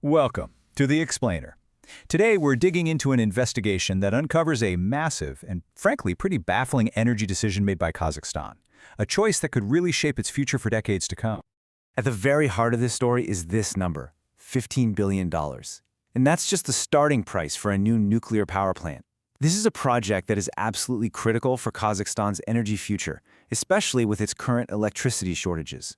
Welcome to The Explainer. Today we're digging into an investigation that uncovers a massive and frankly pretty baffling energy decision made by Kazakhstan, a choice that could really shape its future for decades to come. At the very heart of this story is this number, $15 billion. And that's just the starting price for a new nuclear power plant. This is a project that is absolutely critical for Kazakhstan's energy future, especially with its current electricity shortages.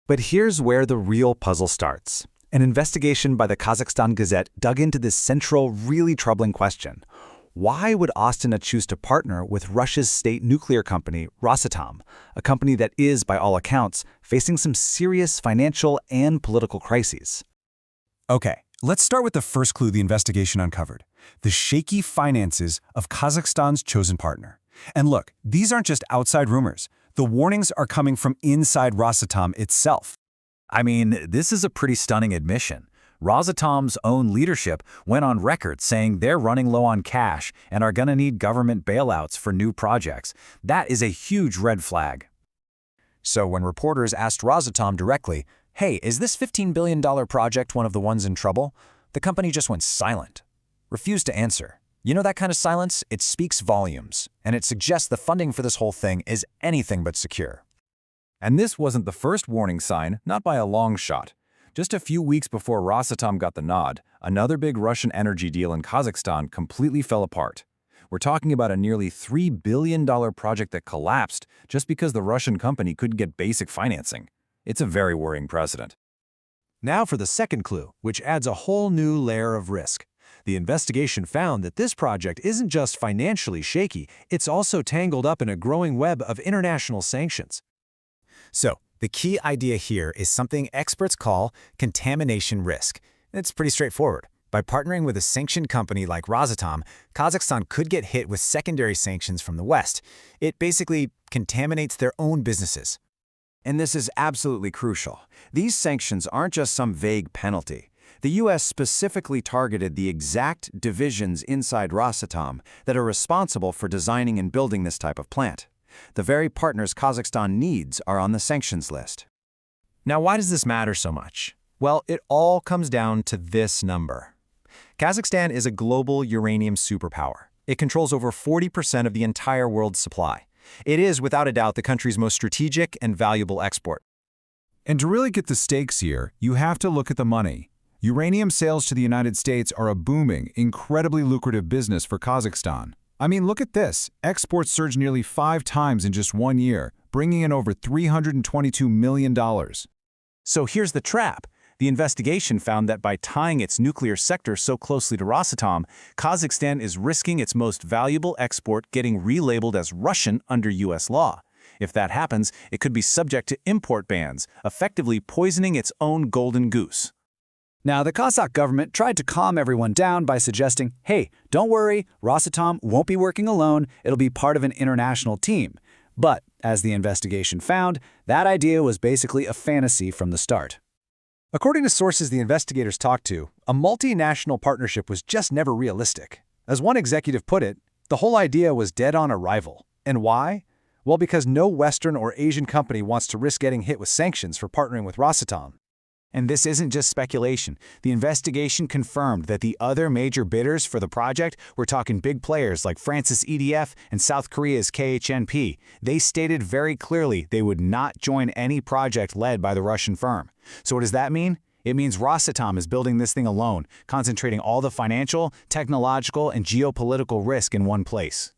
But here's where the real puzzle starts. An investigation by the Kazakhstan Gazette dug into this central, really troubling question. Why would Astana choose to partner with Russia's state nuclear company, Rosatom, a company that is, by all accounts, facing some serious financial and political crises? Okay, let's start with the first clue the investigation uncovered: the shaky finances of Kazakhstan's chosen partner. And look, these aren't just outside rumors. The warnings are coming from inside Rosatom itself. I mean, this is a pretty stunning admission. Rosatom's own leadership went on record saying they're running low on cash and are going to need government bailouts for new projects. That is a huge red flag. So when reporters asked Rosatom directly, "Hey, is this $15 billion project one of the ones in trouble?" the company just went silent, refused to answer. You know that kind of silence? It speaks volumes, and it suggests the funding for this whole thing is anything but secure. And this wasn't the first warning sign, not by a long shot. Just a few weeks before Rosatom got the nod, another big Russian energy deal in Kazakhstan completely fell apart. We're talking about a nearly $3 billion project that collapsed just because the Russian company couldn't get basic financing. It's a very worrying precedent. Now for the second clue, which adds a whole new layer of risk. The investigation found that this project isn't just financially shaky, it's also tangled up in a growing web of international sanctions. So, the key idea here is something experts call contamination risk. It's pretty straightforward. By partnering with a sanctioned company like Rosatom, Kazakhstan could get hit with secondary sanctions from the West. It basically contaminates their own businesses. And this is absolutely crucial. These sanctions aren't just some vague penalty. The U.S. specifically targeted the exact divisions inside Rosatom that are responsible for designing and building this type of plant. The very partners Kazakhstan needs are on the sanctions list. Now, why does this matter so much? Well, it all comes down to this number. Kazakhstan is a global uranium superpower. It controls over 40% of the entire world's supply. It is, without a doubt, the country's most strategic and valuable export. And to really get the stakes here, you have to look at the money. Uranium sales to the United States are a booming, incredibly lucrative business for Kazakhstan. I mean, look at this. Exports surged nearly 5 times in just 1 year, bringing in over $322 million. So here's the trap. The investigation found that by tying its nuclear sector so closely to Rosatom, Kazakhstan is risking its most valuable export getting relabeled as Russian under U.S. law. If that happens, it could be subject to import bans, effectively poisoning its own golden goose. Now, the Kazakh government tried to calm everyone down by suggesting, hey, don't worry, Rosatom won't be working alone, it'll be part of an international team. But, as the investigation found, that idea was basically a fantasy from the start. According to sources the investigators talked to, a multinational partnership was just never realistic. As one executive put it, the whole idea was dead on arrival. And why? Well, because no Western or Asian company wants to risk getting hit with sanctions for partnering with Rosatom. And this isn't just speculation. The investigation confirmed that the other major bidders for the project were talking big players like France's EDF and South Korea's KHNP. They stated very clearly they would not join any project led by the Russian firm. So what does that mean? It means Rosatom is building this thing alone, concentrating all the financial, technological, and geopolitical risk in one place.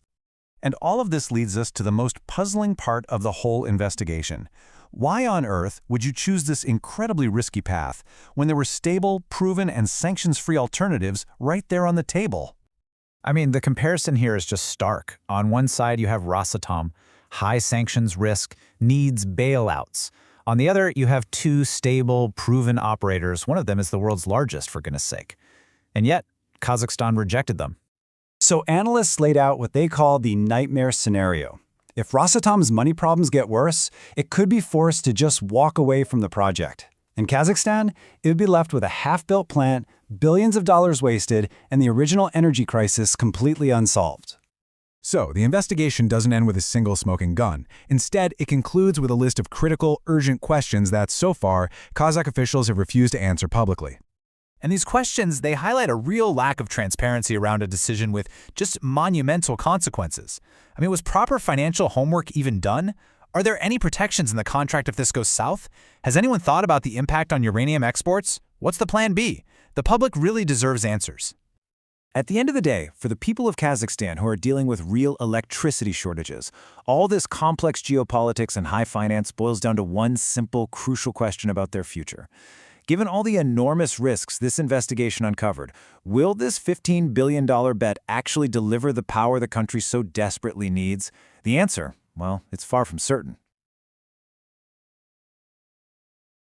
And all of this leads us to the most puzzling part of the whole investigation. Why on earth would you choose this incredibly risky path when there were stable, proven, and sanctions-free alternatives right there on the table? I mean, the comparison here is just stark. On one side, you have Rosatom, high sanctions risk, needs bailouts. On the other, you have 2 stable, proven operators. One of them is the world's largest, for goodness sake. And yet, Kazakhstan rejected them. So analysts laid out what they call the nightmare scenario. If Rosatom's money problems get worse, it could be forced to just walk away from the project. In Kazakhstan, it would be left with a half-built plant, billions of dollars wasted, and the original energy crisis completely unsolved. So, the investigation doesn't end with a single smoking gun. Instead, it concludes with a list of critical, urgent questions that, so far, Kazakh officials have refused to answer publicly. And these questions, they highlight a real lack of transparency around a decision with just monumental consequences. I mean, was proper financial homework even done? Are there any protections in the contract if this goes south? Has anyone thought about the impact on uranium exports? What's the plan B? The public really deserves answers. At the end of the day, for the people of Kazakhstan who are dealing with real electricity shortages, all this complex geopolitics and high finance boils down to one simple, crucial question about their future. Given all the enormous risks this investigation uncovered, will this $15 billion bet actually deliver the power the country so desperately needs? The answer, well, it's far from certain.